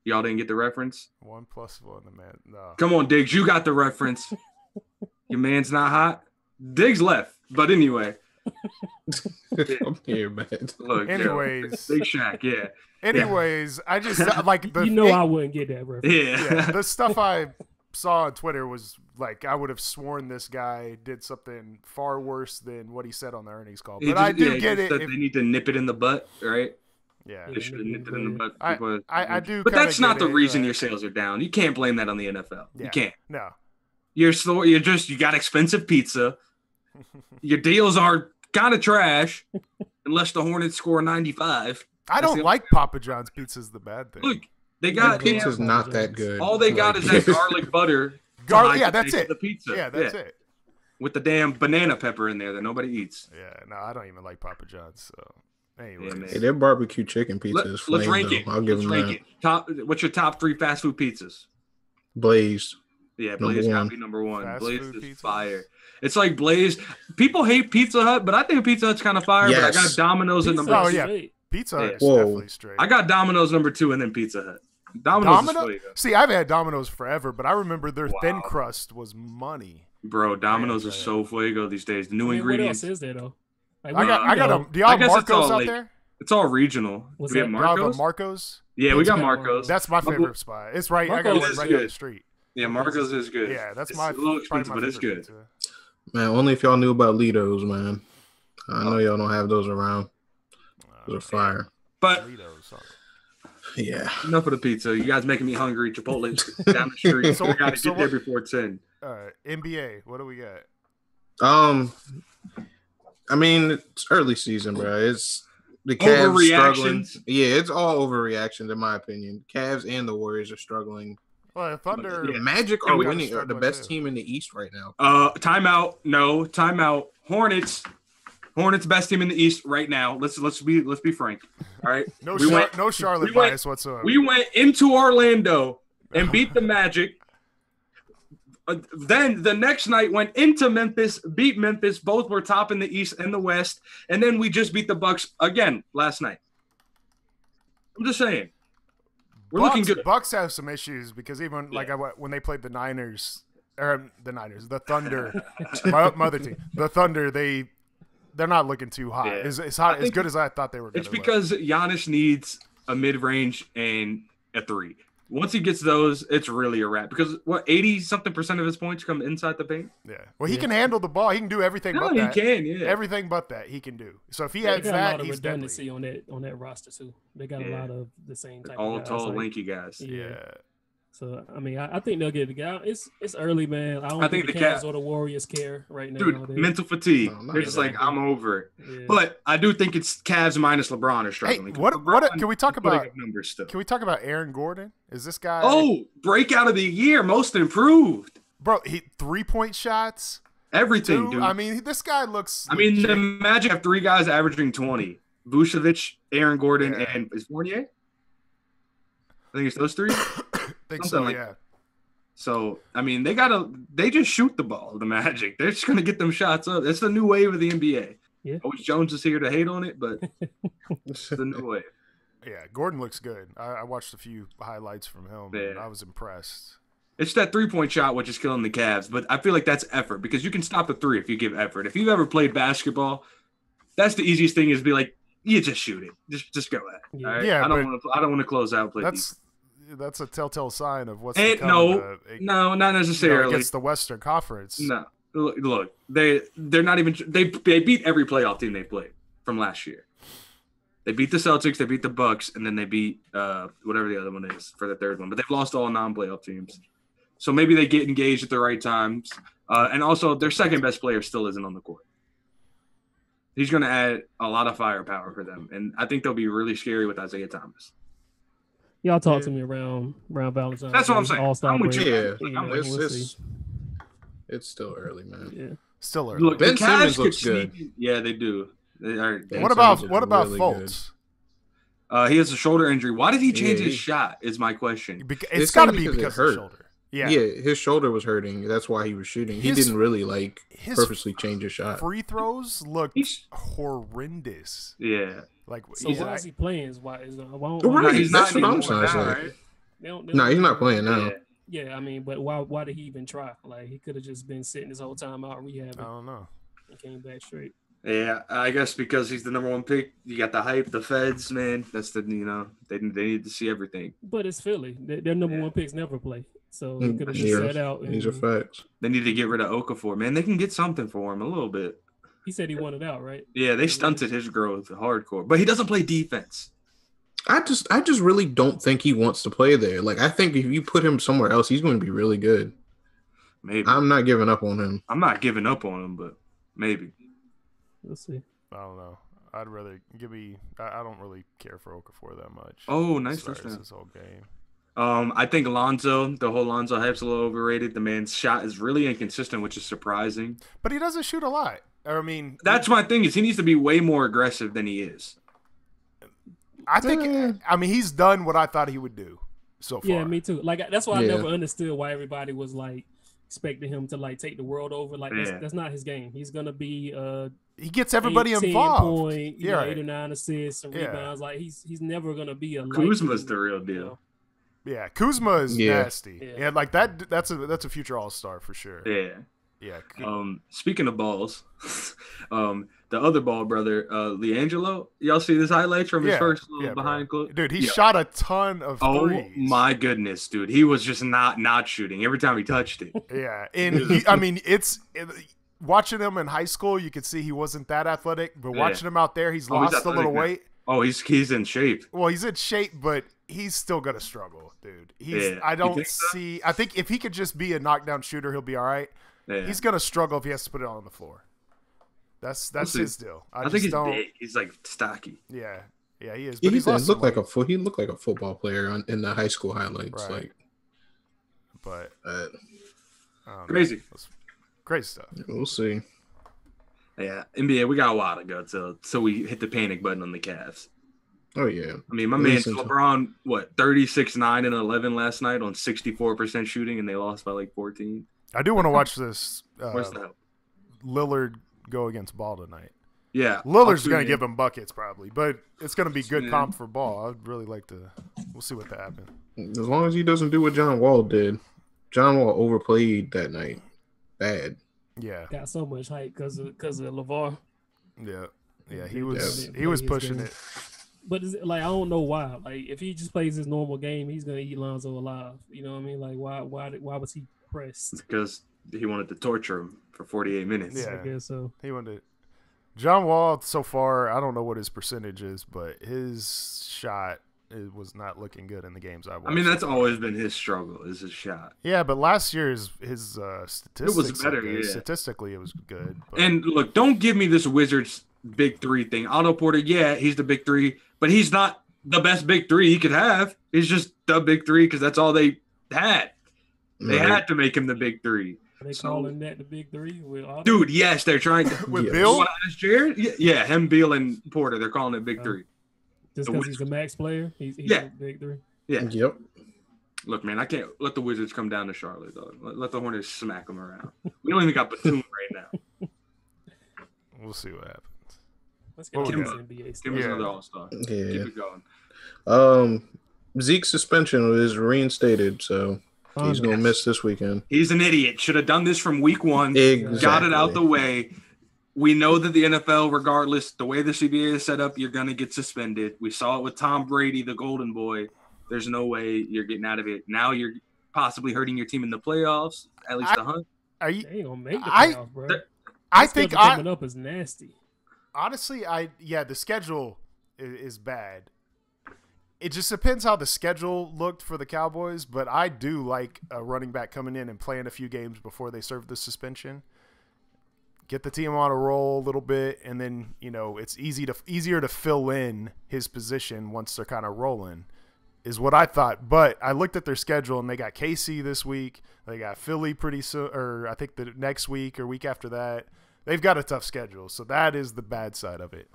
Y'all didn't get the reference? 1 + 1, the man. No. Come on, Diggs. You got the reference. Your man's not hot. Diggs left. But anyway. I'm here, man. Look, anyways. Big Shaq, yeah. Anyways, I just like the. I wouldn't get that reference. Yeah. The stuff I saw on Twitter was like, I would have sworn this guy did something far worse than what he said on the earnings call. But I do get it. They need to nip it in the butt, right? Yeah, they should have nipped it in the butt. I do, but that's not the reason your sales are down. You can't blame that on the NFL. Yeah. You can't. No, you got expensive pizza. Your deals are kind of trash, unless the Hornets score 95. I don't like Papa John's pizza's the bad thing. Look, they got pizza's not that good. All they got is that garlic butter. Yeah, that's it. The pizza. Yeah, that's it. With the damn banana pepper in there that nobody eats. Yeah, no, I don't even like Papa John's. So, anyway, hey, their barbecue chicken pizza is flame. Let's rank it. I'll give them that. What's your top 3 fast food pizzas? Blaze. Yeah, Blaze gotta be number 1. Fast Blaze is pizzas? fire. It's like Blaze. People hate Pizza Hut, but I think Pizza Hut's kind of fire. Yes. But I got Domino's in number 2. Oh yeah, Pizza Hut is definitely straight. I got Domino's number 2 and then Pizza Hut. Domino's. See, I've had Domino's forever, but I remember their thin crust was money. Bro, Domino's is so fuego these days. The new ingredients. What else is there though? Like, I got them. Do y'all have Marco's out there? It's all regional. What's we have that? Marco's? Marco's? Yeah, we got Marco's. That's my favorite spot. It's right. I got it right down the street. Yeah, Marco's is good. Yeah, that's it's my. a little expensive, but it's good. Pizza. Man, only if y'all knew about Litos, man. I know y'all don't have those around. Those are fire. But yeah, enough of the pizza. You guys making me hungry. Chipotle down the street. So we got to get there before 10. All right, NBA. What do we got? I mean, it's early season, bro. It's the Cavs struggling. Yeah, it's all overreactions in my opinion. Cavs and the Warriors are struggling. Well, Thunder. Yeah, Magic are winning. Are the best team in the East right now. Timeout. No, timeout. Hornets best team in the East right now. Let's be frank. All right. No Charlotte bias whatsoever. We went into Orlando and beat the Magic. Then the next night went into Memphis, beat Memphis. Both were top in the East and the West, and then we just beat the Bucks again last night. I'm just saying. We're looking good. Bucks have some issues because even when they played the Thunder, my other team, the Thunder, they're not looking too hot. Yeah. It's hot as good as I thought they were going to It's because Giannis needs a mid-range and a 3. once he gets those, it's really a wrap. Because what 80-something% of his points come inside the paint. Yeah. Well, he can handle the ball. He can do everything but that. He can. Yeah. Everything but that he can do. So if he They has got a that, lot of he's redundancy deadly. on that roster too. They got a lot of the same type all of guys, tall, like, lanky guys. Yeah. So I mean, I think they'll get it together. It's early, man. I don't think the Cavs or the Warriors care right now. Dude, mental fatigue. They're just like, I'm over it. Yeah. But I do think it's Cavs minus LeBron are struggling. Hey, what can we talk about? Numbers still. Can we talk about Aaron Gordon? Is this guy? Oh, breakout of the year, most improved. Bro, he 3-point shots. Everything, dude. I mean, this guy looks. I mean, the Magic have 3 guys averaging 20: Vucevic, Aaron Gordon, and is Fournier? I think it's those 3. I think so, like that. So, I mean, they just shoot the ball, the Magic. They're just going to get them shots up. It's the new wave of the NBA. Yeah. I wish Jones is here to hate on it, but it's the new wave. Yeah, Gordon looks good. I watched a few highlights from him, and I was impressed. It's that 3-point shot which is killing the Cavs, but I feel like that's effort because you can stop the 3 if you give effort. If you've ever played basketball, that's the easiest thing is be like, you just shoot it. Just go ahead. Yeah, all right? Yeah, I don't want to close out play. That's a telltale sign of what's no, not necessarily. Against the Western Conference. No, look, they're not even. They beat every playoff team they played from last year. They beat the Celtics, they beat the Bucks, and then they beat whatever the other one is for the third one. But they've lost all non-playoff teams, so maybe they get engaged at the right times. And also, their second best player still isn't on the court. He's going to add a lot of firepower for them, and I think they'll be really scary with Isaiah Thomas. Y'all talk to me around Valentine's. That's what I'm saying. All-Star break. It's still early, man. Yeah, still early. Look, Ben the Cavs Simmons looks good. Yeah, they do. What about really Fultz? He has a shoulder injury. Why did he change his shot? Is my question. It's got to be because of the shoulder. Yeah, his shoulder was hurting. That's why he was shooting. He didn't really purposely change his shot. Free throws looked horrendous. Yeah. Like, so why is he playing? He's not what I'm saying. No, he's not playing now. Yeah, I mean, but why did he even try? Like, he could have just been sitting this whole time out rehabbing. I don't know. And came back straight. Yeah, I guess because he's the number 1 pick. You got the hype, the feds, man. That's they need to see everything. But it's Philly. Their number 1 picks never play. So he could have just sat out. These are facts. They need to get rid of Okafor. Man, they can get something for him a little bit. He said he wanted out, right? Yeah, they stunted his growth hardcore. But he doesn't play defense. I just really don't think he wants to play there. Like, I think if you put him somewhere else, he's going to be really good. Maybe. I'm not giving up on him. I'm not giving up on him, but maybe. We'll see. I don't know. I'd rather I don't really care for Okafor that much. Oh, nice touchdown. This whole game. I think the whole Lonzo hype's a little overrated. The man's shot is really inconsistent, which is surprising. But he doesn't shoot a lot. I mean, that's my thing is he needs to be way more aggressive than he is. I think. I mean, he's done what I thought he would do so far. Yeah, me too. Like that's why I never understood why everybody was like expecting him to like take the world over. Like that's not his game. He's gonna be he gets everybody involved. 8 or 9 assists and rebounds. Like he's never gonna be a Kuzma's the real deal. You know? Yeah, Kuzma is nasty. Yeah, like that's a future All-Star for sure. Yeah. Yeah. Speaking of balls, the other ball brother, LiAngelo, y'all see this highlights from his first behind close? Dude, he shot a ton of threes. Oh my goodness, dude. He was just not shooting every time he touched it. Yeah. And I mean, watching him in high school, you could see he wasn't that athletic, but watching him out there, he's lost a little weight. Oh, he's in shape. Well, he's in shape, but he's still gonna struggle, dude. I think if he could just be a knockdown shooter, he'll be all right. Yeah. He's gonna struggle if he has to put it on the floor. That's his deal. I think he's big. He's like stocky. Yeah, he is. But he looked like a football player in the high school highlights. Right. But crazy, crazy stuff. We'll see. Yeah, NBA, we got a while to go till we hit the panic button on the Cavs. Oh yeah. I mean, my man LeBron, 36, 9, and 11 last night on 64% shooting, and they lost by like 14. I do want to watch this Where's the help? Lillard go against Ball tonight. Yeah. Lillard's going to give him buckets probably, but it's going to be good comp for Ball. I'd really like to – we'll see what happens. As long as he doesn't do what John Wall did. John Wall overplayed that night. Bad. Yeah. Got so much hype because of LeVar. Yeah. Yeah, he was pushing it. But it's, like I don't know why. Like if he just plays his normal game, he's gonna eat Lonzo alive. You know what I mean? Like why was he pressed? It's because he wanted to torture him for 48 minutes. Yeah. I guess so. He wanted John Wall so far. I don't know what his percentage is, but his shot was not looking good in the games I watched. I mean, that's always been his struggle, is his shot. Yeah, but last year his statistics It was better, good. yeah. Statistically, it was good. But And look, don't give me this Wizards big three thing. Otto Porter, yeah, he's the big three, but he's not the best big three he could have. He's just the big three because that's all they had. They had to make him the big three. Are they calling that the big three? With Otto? Dude, yes, they're trying to. with Yeah. Bill, You wanna ask Jared? Yeah, him, Beal, and Porter. They're calling it big three. Just the because he's a max player, he's Yeah. a big three. Yeah. Yep. Look, man, I can't let the Wizards come down to Charlotte, though. Let the Hornets smack them around. We don't even got Batum right now. we'll see what happens. Let's get What on we this got? NBA Give stuff. us Yeah. another All-Star. Yeah. Keep it going. Zeke's suspension is reinstated, so he's gonna miss this weekend. He's an idiot. Should have done this from week one. Exactly. Got it out the way. We know that the NFL, regardless, the way the CBA is set up, you're going to get suspended. We saw it with Tom Brady, the golden boy. There's no way you're getting out of it. Now you're possibly hurting your team in the playoffs, at least the hunt. Are you? They ain't gonna make the I- playoffs, bro. I This think schedule coming up is nasty. honestly, the schedule is bad. It just depends how the schedule looked for the Cowboys, but I do like a running back coming in and playing a few games before they serve the suspension. Get the team on a roll a little bit, and then it's easier to fill in his position once they're kind of rolling, is what I thought. But I looked at their schedule, and they got KC this week. They got Philly pretty soon, or I think the next week or week after that. They've got a tough schedule, so that is the bad side of it.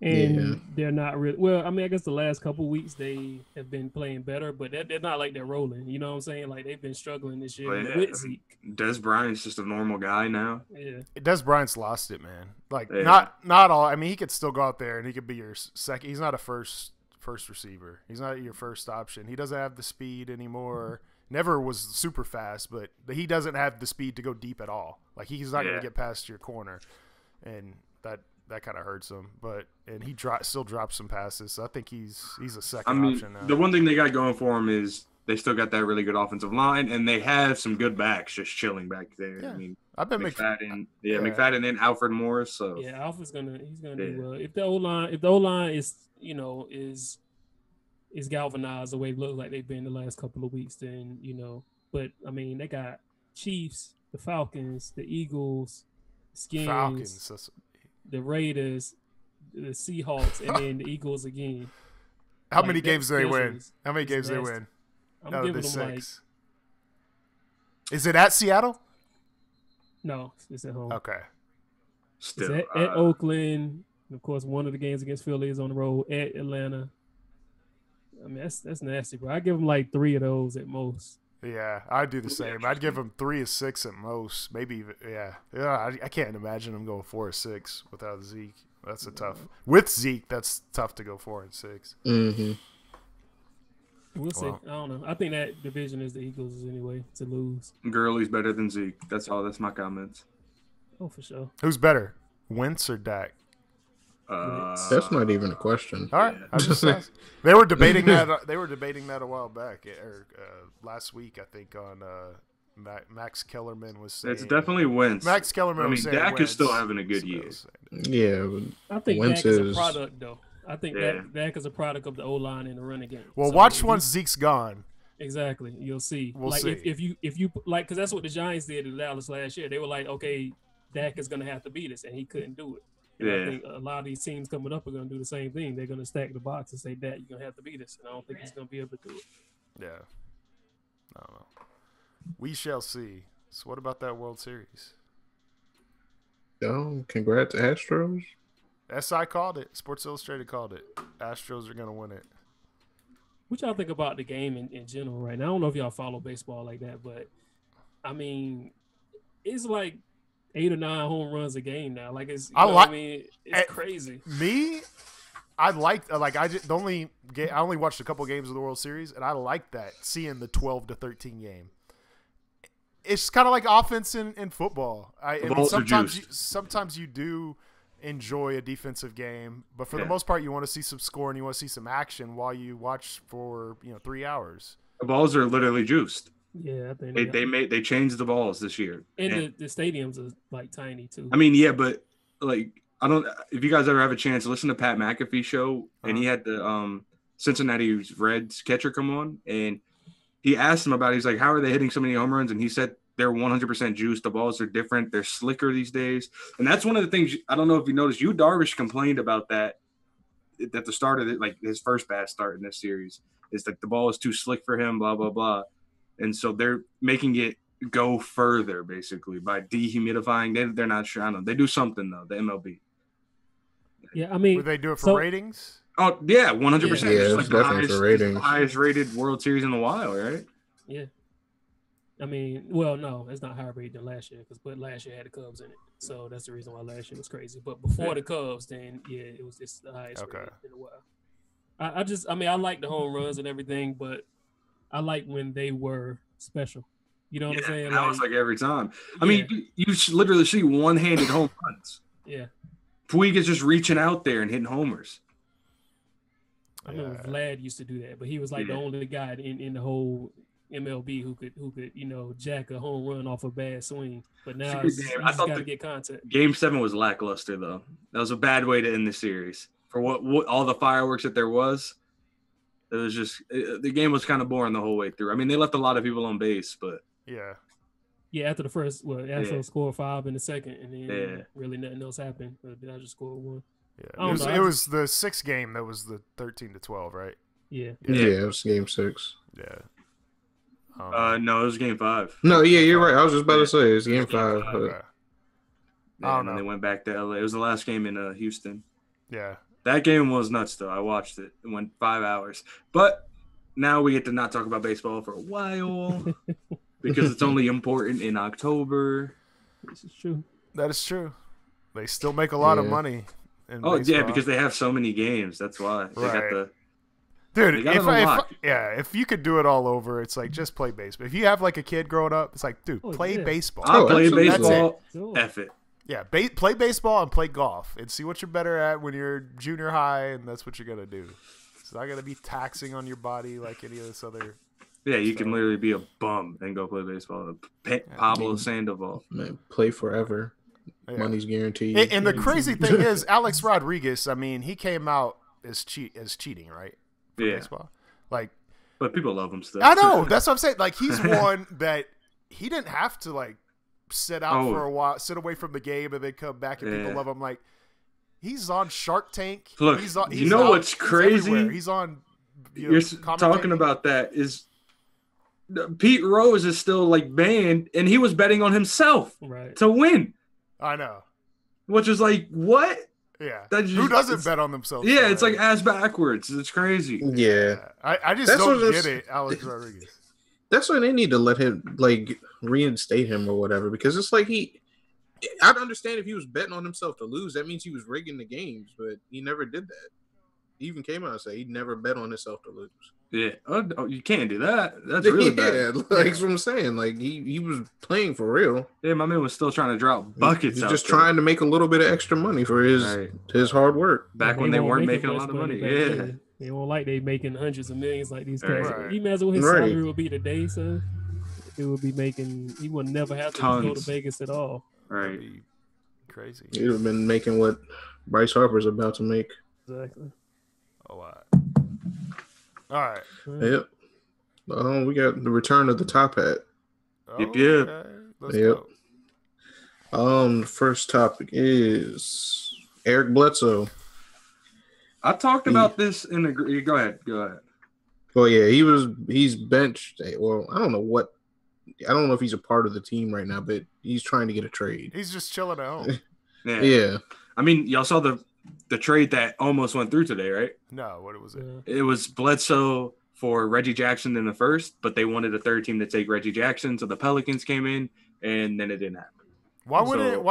And they're not really well. I mean, I guess the last couple weeks they have been playing better, but they're not like they're rolling. You know what I'm saying? Like they've been struggling this year Well, yeah. with Zeke. Des Bryant's just a normal guy now. Yeah, Des Bryant's lost it, man. Like Yeah. not all. I mean, he could still go out there and he could be your second. He's not a first receiver. He's not your first option. He doesn't have the speed anymore. Never was super fast, but he doesn't have the speed to go deep at all. Like he's not going to get past your corner, and that kind of hurts him. And he still drops some passes. So I think he's a second option now. The one thing they got going for him is they still got that really good offensive line, and they have some good backs just chilling back there. Yeah. I mean, I've been McFadden, McFadden and Alfred Morris. So yeah. Alpha's gonna do well. If the O line is is galvanized the way it looks like they've been the last couple of weeks, then But I mean, they got Chiefs, the Falcons, the Eagles, Skins, Falcons. the Raiders, the Seahawks, and then the Eagles again. How Like, many that games do they win? schedule How many is games do they nasty. win? I'm Out of giving the them 6. Is it at Seattle? no, it's at home. Okay. still, It's at Oakland. And of course, one of the games against Philly is on the road at Atlanta. I mean, that's nasty, bro. I give them like 3 of those at most. Yeah, I'd do the same. I'd give them 3 or 6 at most. Maybe even, yeah. I can't imagine them going 4 or 6 without Zeke. That's a tough. With Zeke, that's tough to go 4 and 6. Mm-hmm. We'll see. Well. I don't know. I think that division is the Eagles anyway to lose. Gurley's better than Zeke. That's all. That's my comments. Oh, for sure. Who's better, Wentz or Dak? That's not even a question. All right, I just asked. They were debating that. They were debating that a while back, or last week, I think. On Max Kellerman was saying It's definitely Wentz. Max Kellerman. I mean, was saying Dak is Wentz. still having a good year. Yeah, but I think Wentz Dak is a is- product, though. I think Yeah. Dak is a product of the O line and the running game. Well, So watch if once Zeke's gone. Exactly, you'll see. We'll like see. if you like, because that's what the Giants did in Dallas last year. They were like, okay, Dak is gonna have to beat us, and he couldn't do it. And I Yeah. think a lot of these teams coming up are gonna do the same thing. They're gonna stack the box and say, Dak, you're gonna have to beat us, and I don't think he's gonna be able to do it. Yeah, I don't know. We shall see. So, what about that World Series? oh, congrats, Astros. SI called it. Sports Illustrated called it. Astros are gonna win it. What y'all think about the game in general right now? I don't know if y'all follow baseball like that, but I mean, it's like 8 or 9 home runs a game now. Like it's, I mean, it's crazy. Me, I only watched a couple games of the World Series, and I like that, seeing the 12 to 13 game. It's kind of like offense in football. I mean, balls are juiced. sometimes you do, enjoy a defensive game. But for the Yeah. most part, you want to see some score and you want to see some action while you watch for 3 hours. The balls are literally juiced. Yeah, I think They changed the balls this year. and the stadiums are like tiny too. I mean, yeah, but like I don't. If you guys ever have a chance, listen to Pat McAfee show, and he had the Cincinnati Reds catcher come on, and he asked him about it. He's like, "How are they hitting so many home runs?" And he said they're 100% juiced. The balls are different. They're slicker these days, and that's one of the things. I don't know if you noticed. Yu Darvish complained about that at the start of it, like his first bad start in this series. Is that the ball is too slick for him, blah blah blah, and so they're making it go further basically by dehumidifying. They're not sure. I don't know. They do something though. The MLB. Yeah, I mean, Would they do it for ratings? Oh yeah, 100%. Yeah, It's it's definitely for ratings. the highest rated World Series in a while, right? yeah. I mean, well, no, it's not higher rated than last year but last year had the Cubs in it, so that's the reason why last year was crazy. But before the Cubs, then yeah, it was just the highest rated in a while. I like the home runs and everything, but I like when they were special. You know what I'm saying? Now it's like every time. I mean, you literally see one-handed home runs. Yeah. Puig is just reaching out there and hitting homers. I remember Vlad used to do that, but he was like the only guy in the whole MLB who could jack a home run off a bad swing. But now you just got to get contact. Game 7 was lackluster, though. That was a bad way to end the series. For what all the fireworks that there was, it was just the game was kind of boring the whole way through. I mean, they left a lot of people on base, but yeah, after the first, Astros scored 5 in the second, and then really nothing else happened. But I just scored 1. Yeah, it was the 6th game that was the 13-12, right? Yeah, it was game 6. Yeah. No, it was game 5. No, yeah, you're right. I was just about to say it's game 5. Okay. Yeah, and then they went back to LA. It was the last game in Houston. Yeah. That game was nuts, though. I watched it. It went 5 hours. But now we get to not talk about baseball for a while because it's only important in October. This is true. That is true. They still make a lot of money. Yeah, because they have so many games. That's why. They got the Dude, if you could do it all over, it's like just play baseball. If you have like a kid growing up, it's like, dude, play baseball. I'll play baseball. Sure. F it. Yeah, play baseball and play golf and see what you're better at when you're junior high, and that's what you're gonna do. It's not gonna be taxing on your body like any of this other. Yeah, you can literally be a bum and go play baseball. Pablo Sandoval. Man, play forever. Yeah. Money's guaranteed. And the crazy thing is, Alex Rodriguez. I mean, he came out as cheating, right? For baseball. But people love him still. I know. That's what I'm saying. Like, he's one that he didn't have to like sit out for a while, sit away from the game, and then come back, and people love him. Like, he's on Shark Tank. Look, he's what's crazy? He's on. You're talking about that is Pete Rose is still like banned, and he was betting on himself to win. I know. Which is like, what? Yeah. Who doesn't bet on themselves? Yeah, it's like ass backwards. It's crazy. Yeah. I just don't get it, Alex Rodriguez. That's why they need to let him, like, reinstate him or whatever, because it's like I'd understand if he was betting on himself to lose. That means he was rigging the games, but he never did that. He even came out and said he never bet on himself to lose. Yeah. Oh, you can't do that. That's really bad. That's what I'm saying. Like, he was playing for real. Yeah, my man was still trying to drop buckets. He's just trying to make a little bit of extra money for his hard work. Back when they weren't making a lot of money. Yeah. They won't like they making hundreds of millions like these guys. Right. You imagine what his salary would be today, son. It would be making. He would never have to go to Vegas at all. Right. Crazy. He'd have been making what Bryce Harper's about to make. Exactly. A lot. All right. Yep. We got the return of the top hat. Okay. Let's go. The first topic is Eric Bledsoe. I talked about this in the. Go ahead. Well, yeah, he's benched. Well, I don't know if he's a part of the team right now, but he's trying to get a trade. He's just chilling at home. Yeah. I mean, y'all saw the trade that almost went through today, right? No, what was it? It was Bledsoe for Reggie Jackson in the first, but they wanted a third team to take Reggie Jackson, so the Pelicans came in, and then it didn't happen. Why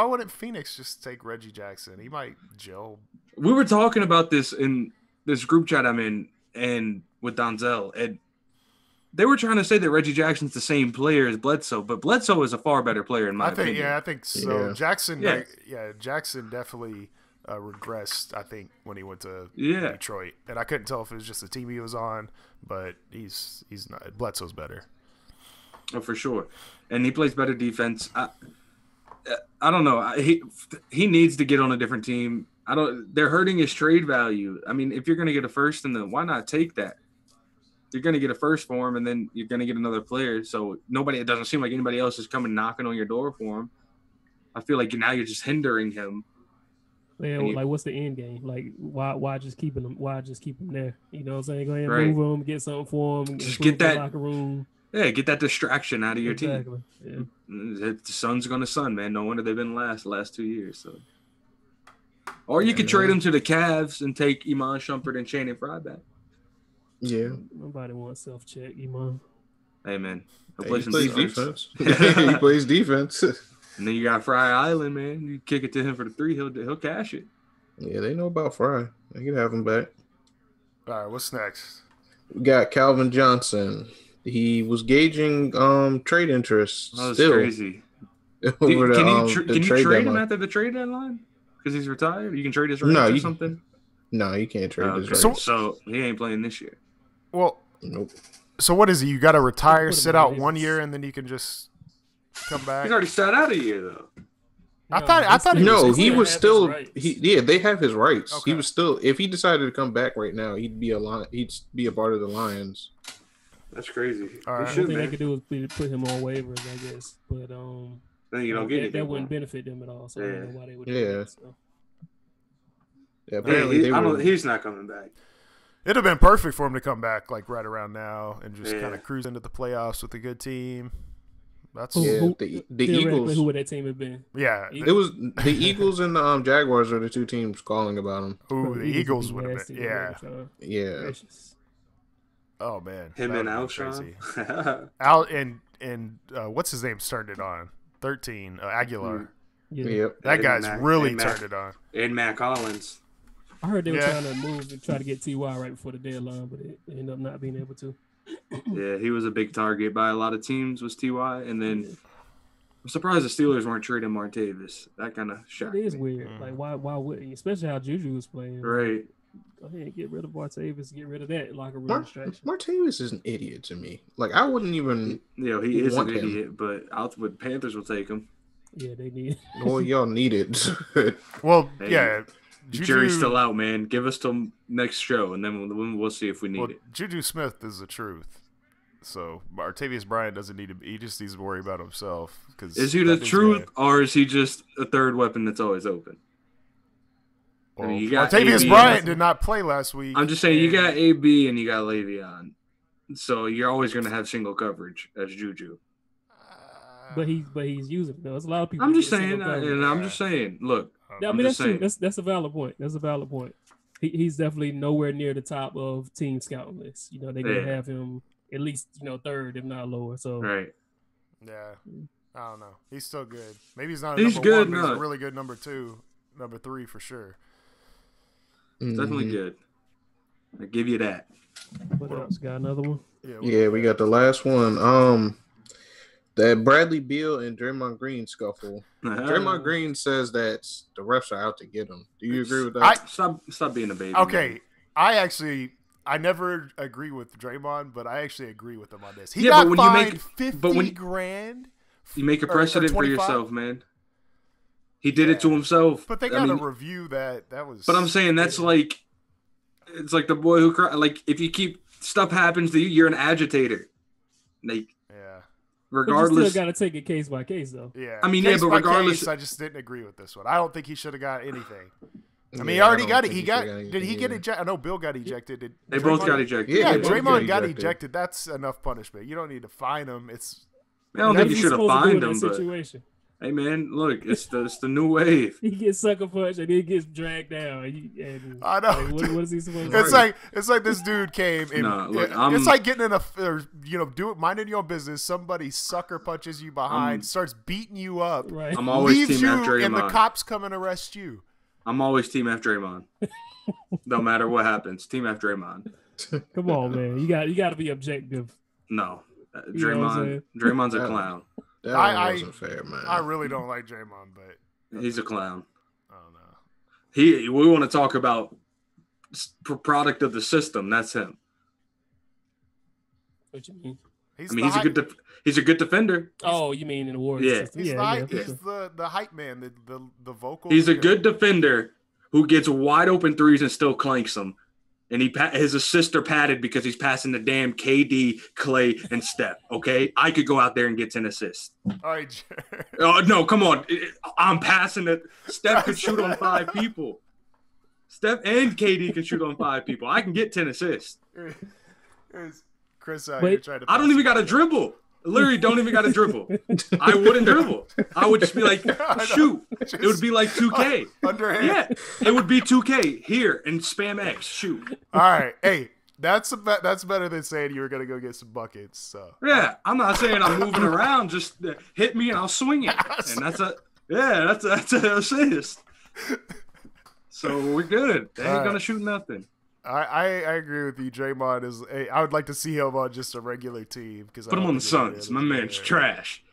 wouldn't Phoenix just take Reggie Jackson? He might gel. We were talking about this in this group chat I'm in and with Donzel, and they were trying to say that Reggie Jackson's the same player as Bledsoe, but Bledsoe is a far better player in my opinion. I think so. Yeah. Jackson definitely regressed, I think, when he went to Yeah. Detroit. And I couldn't tell if it was just the team he was on, but he's not. Bledsoe's better. Oh, for sure. And he plays better defense. I don't know. He needs to get on a different team. They're hurting his trade value. I mean, if you're going to get a first, why not take that? You're going to get a first for him, and then you're going to get another player. So it doesn't seem like anybody else is coming knocking on your door for him. I feel like now you're just hindering him. Man, like, what's the end game? Like, why just keeping him? Why just keep him there? You know what I'm saying? Go ahead and move him, get something for him. Just get that locker room. Yeah, get that distraction out of your team. Yeah. The sun's gonna sun, man. No wonder they've been the last 2 years. So, or you could trade him to the Cavs and take Iman Shumpert and Channing Frye back. Yeah. Nobody wants self-check, Iman. Hey, man. He plays defense. He plays defense. And then you got Fry Island, man. You kick it to him for the 3, he'll cash it. Yeah, they know about Fry. They can have him back. All right, what's next? We got Calvin Johnson. He was gauging trade interest. Oh, that's still. Crazy. Can you trade him after the trade deadline? Because he's retired? You can trade his rights or something? No, you can't trade his rights. So he ain't playing this year. Well, nope. So what is it? You got to retire, sit out 1 year, and then you can just come back? He's already sat out a year, though. I thought he was still they have his rights. Okay. He was still, if he decided to come back right now, he'd be a part of the Lions. That's crazy. All right. The only thing they could do is put him on waivers, I guess. But then you don't get it. That wouldn't benefit them at all. So I don't know why they would do that. So. Yeah, apparently he's not coming back. It'd have been perfect for him to come back like right around now and just kind of cruise into the playoffs with a good team. That's the Eagles. Who would that team have been? Yeah, it was the Eagles and the Jaguars are the two teams calling about him. Ooh, the Eagles would have been. Yeah. Gracious. Oh man, him and Alshon. What's his name started on 13 Aguilar. Yep. That guy's really turned it on. And Matt Collins. I heard they were trying to move to try to get T.Y. right before the deadline, but it ended up not being able to. Yeah, he was a big target by a lot of teams, was T.Y. And then I'm surprised the Steelers weren't trading Martavis. That kind of shocked me. It is weird. Like, why would he? Especially how Juju was playing. Right. Go ahead and get rid of Martavis, get rid of that locker room distraction. Martavis is an idiot to me. Like, I wouldn't even he is an idiot, but the Panthers will take him. Yeah, they need it. Well, y'all need it. Well, the jury's still out, man. Give us till next show, and then we'll see if we need it. Juju Smith is the truth. So Martavius Bryant doesn't need to. He just needs to worry about himself. Is he the truth, or is he just a third weapon that's always open? Well, Martavius Bryant did not play last week. I'm just saying, you got AB and you got Le'Veon, so you're always going to have single coverage as Juju. But he's using it though. There's a lot of people. I'm just saying. Look, I mean, that's true. That's a valid point. That's a valid point. He's definitely nowhere near the top of team scouting lists. You know, they're gonna have him at least third, if not lower. So right. Yeah, I don't know. He's still good. Maybe he's not. He's number good. One, but he's a really good number 2, number 3 for sure. Definitely good. I give you that. What else? Got another one? Yeah, we got the last one. That Bradley Beal and Draymond Green scuffle. Draymond Green says that the refs are out to get him. Do you agree with that? Stop being a baby. Okay, man. I never agree with Draymond, but I actually agree with him on this. He got fined $50,000. You make a precedent for yourself, man. He did it to himself. But they got to review that. That was. But I'm saying it's like the boy who cried. Like, if you keep stuff happens to you, you're an agitator. Like, regardless, but you still got to take it case by case, though. Yeah, I mean, but regardless, case, I just didn't agree with this one. I don't think he should have got anything. I mean, he already got it. Did he get ejected? I know Bill got ejected. They both got ejected. Yeah, Draymond got ejected. That's enough punishment. You don't need to fine him. I don't think you should have fined him, but hey, man, look, it's the new wave. He gets sucker punched and he gets dragged down. I know. Like, what is he supposed to do? It's like this dude came and it's like getting in minding your own business. Somebody sucker punches you behind, starts beating you up. Right. I'm always team F Draymond, and the cops come and arrest you. I'm always team F Draymond. No matter what happens, team F Draymond. Come on, man. You got to be objective. No, Draymond's a clown. That wasn't fair, man. I really don't like Draymond, but he's a clown. I don't know. We want to talk about product of the system. That's him. What you mean? He's a good defender. Oh, you mean in the Warriors system? He's He's the hype man, the vocal. He's a good defender who gets wide open threes and still clanks them. And his assists are padded because he's passing the damn KD, Clay, and Steph. Okay, I could go out there and get 10 assists. All right, oh no, come on! I'm passing it. Steph could shoot on 5 people. Steph and KD can shoot on 5 people. I can get 10 assists. Chris, you're trying to. I don't even got to dribble. Literally, don't even got to dribble. I wouldn't dribble. I would just be like, shoot. It would be like 2K. Underhand. Yeah, it would be 2K here and spam X. Shoot. All right, hey, that's better than saying you were gonna go get some buckets. So yeah, I'm not saying I'm moving around. Just hit me and I'll swing it, and that's an assist. So we're good. They ain't gonna shoot nothing. I agree with you. Draymond is. I would like to see him on just a regular team because put him on the Suns. My man's trash.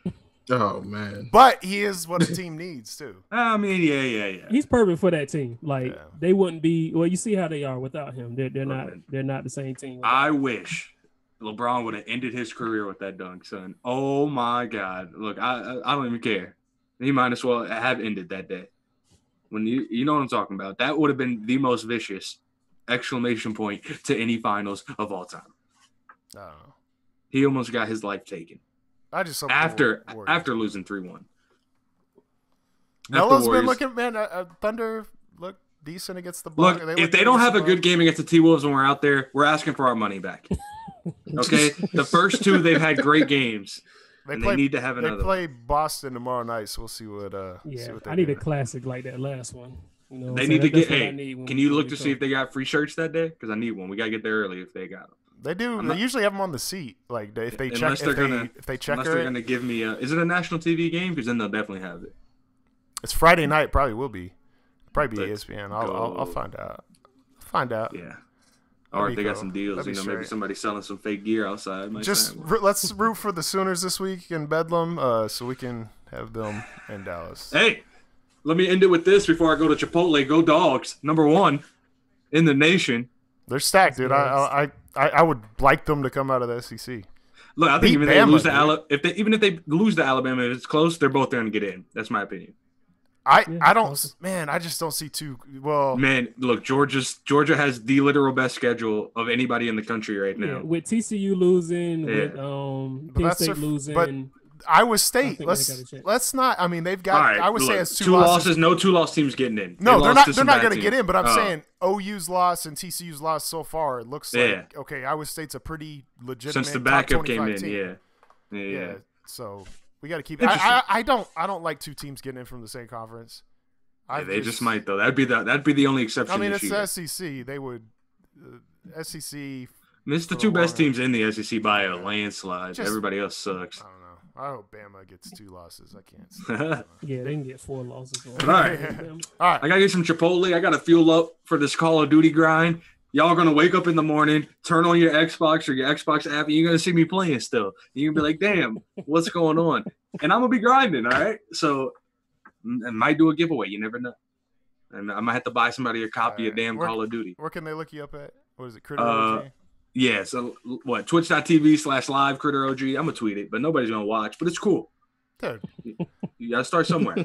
Oh man, but he is what a team needs too. I mean, yeah. He's perfect for that team. Like they wouldn't be. Well, you see how they are without him. They're not the same team. I wish LeBron would have ended his career with that dunk, son. Oh my God! Look, I don't even care. He might as well have ended that day. When you know what I'm talking about. That would have been the most vicious exclamation point to any finals of all time. Oh. He almost got his life taken. I just after losing 3-1. Melo's been looking, man. Thunder look decent against the Bucks. Look, if they don't have a good game against the T-Wolves when we're out there, we're asking for our money back. Okay, the first 2 they've had great games. They need to have another. They play Boston tomorrow night, so we'll see what. See what I need a classic like that last one. You know, they need to get. Hey, can you look to see if they got free shirts that day? Because I need one. We gotta get there early if they got them. They do. They usually have them on the seat. Like if they check. If they check. Unless they're gonna give me. Is it a national TV game? Because then they'll definitely have it. It's Friday night. Probably will be. Probably be ESPN. I'll find out. Yeah. Or if they got some deals, maybe somebody selling some fake gear outside. Let's root for the Sooners this week in Bedlam, so we can have them in Dallas. Hey, let me end it with this before I go to Chipotle. Go Dogs, #1 in the nation. They're stacked, dude. I would like them to come out of the SEC. Look, I think even if they lose to Alabama, if it's close, they're both going to get in. That's my opinion. I just don't see too well. Man, look, Georgia has the literal best schedule of anybody in the country right now. Yeah, with TCU losing, with Penn State losing. But Iowa State, let's not. I mean, they've got. Right, I would say it's 2 losses. No 2-loss teams getting in. No, they're not going to get in. But I'm saying OU's loss and TCU's loss so far. It looks like okay. Iowa State's a pretty legitimate since the backup came in. Team. Yeah. So. We got to keep. I don't like 2 teams getting in from the same conference. They just might though. That'd be the only exception. I mean, it's the SEC. They would SEC. It's the 2 best teams in the SEC by a landslide. Everybody else sucks. I don't know. I hope Bama gets 2 losses. I can't see. Yeah, they can get 4 losses. All right. I gotta get some Chipotle. I gotta fuel up for this Call of Duty grind. Y'all are going to wake up in the morning, turn on your Xbox or your Xbox app, and you're going to see me playing still. You're going to be like, damn, what's going on? And I'm going to be grinding, all right? So I might do a giveaway. You never know. And I might have to buy somebody a copy of damn Call of Duty. Where can they look you up at? What is it, Critter OG? Yeah, so what, twitch.tv/live Critter OG. I'm going to tweet it, but nobody's going to watch. But it's cool. Dude. You got to start somewhere.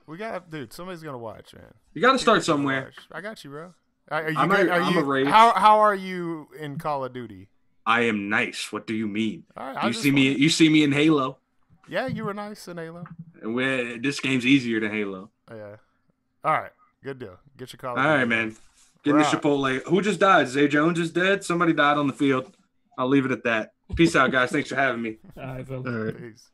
Somebody's going to watch, man. You got to start somewhere. I got you, bro. I'm a rage. How are you in Call of Duty? I am nice. What do you mean? Right, you see me in Halo. Yeah, you were nice in Halo. And this game's easier than Halo. Yeah. All right. Good deal. Get your Call of Duty. All right, man. Getting the Chipotle. Who just died? Zay Jones is dead? Somebody died on the field. I'll leave it at that. Peace out, guys. Thanks for having me. All right, Phil. All right. Peace.